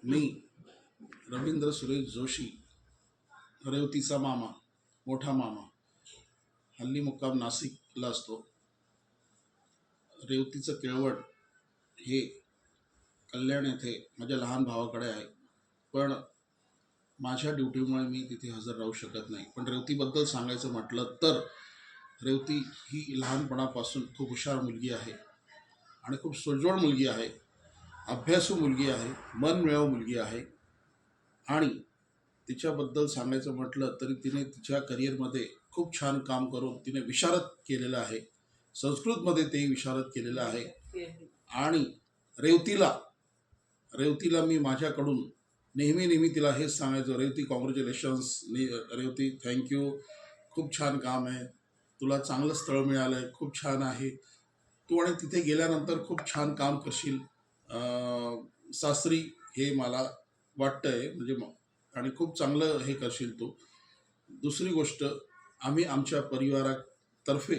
मी रवींद्र सुरेश जोशी, रेवतीचा मामा, मोठा मामा, हल्ली मुक्काम नाशिकला असतो. रेवतीचं केळवण हे कल्याण येथे माझ्या लहान भावाकडे आहे, पण माझ्या ड्युटीमुळे मी तिथे हजर राहू शकत नाही. पण रेवतीबद्दल सांगायचं म्हटलं तर रेवती ही लहानपणापासून खूप हुशार मुलगी आहे आणि खूप सोज्वळ मुलगी आहे, अभ्यासू मुलगी आहे, मनमिळाऊ मुलगी आहे. आणि तिच्याबद्दल सांगायचं म्हटलं तरी तिने तिच्या करिअरमध्ये खूप छान काम करून तिने विशारद केलेलं आहे. संस्कृतमध्ये ते विशारद केलेलं आहे. आणि रेवतीला रेवतीला मी माझ्याकडून नेहमी तिला हेच सांगायचो, रेवती कॉंग्रॅच्युलेशन्स, रेवती थँक्यू, खूप छान काम आहे, तुला चांगलं स्थळ मिळालं आहे, खूप छान आहे तू, आणि तिथे गेल्यानंतर खूप छान काम करशील सासरी, हे मला वाटतंय, म्हणजे आणि खूप चांगलं हे करशील तू. दुसरी गोष्ट, आम्ही आमच्या परिवारातर्फे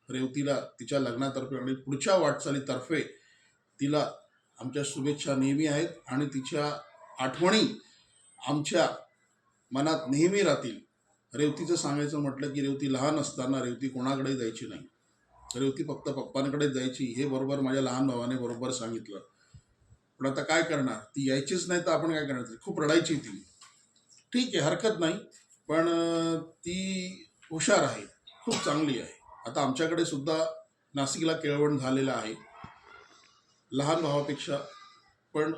रेवतीला तिच्या लग्नातर्फे आणि पुढच्या वाटचालीतर्फे तिला आमच्या शुभेच्छा नेहमी आहेत आणि तिच्या आठवणी आमच्या मनात नेहमी राहतील. रेवतीचं सांगायचं म्हटलं की रेवती लहान असताना रेवती कोणाकडे जायची नाही, रेवती फक्त पप्पांकडे जायची. हे बरोबर माझ्या लहान भावाने बरोबर सांगितलं. पण आता काय करणार, ती यायचीच नाही तर आपण काय करणार. खूप रडायची ती, ठीक आहे, हरकत नाही, पण ती हुशार आहे, खूप चांगली आहे. आता आमच्याकडे सुद्धा नाशिकला केळवण झालेलं आहे, लहान भावापेक्षा पण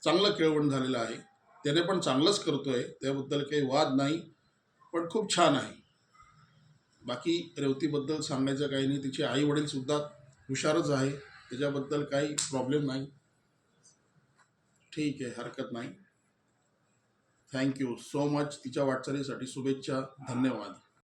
चांगलं केळवण झालेलं आहे. त्याने पण चांगलंच करतोय, त्याबद्दल काही वाद नाही, पण खूप छान आहे. बाकी रेवतीबद्दल सांगायचं काही नाही, तिचे आई वडील सुद्धा हुशारच आहे, त्याच्याबद्दल काही प्रॉब्लेम नाही. ठीक आहे, हरकत नाही. Thank you so much. तिच्या वाटचालीसाठी शुभेच्छा, धन्यवाद.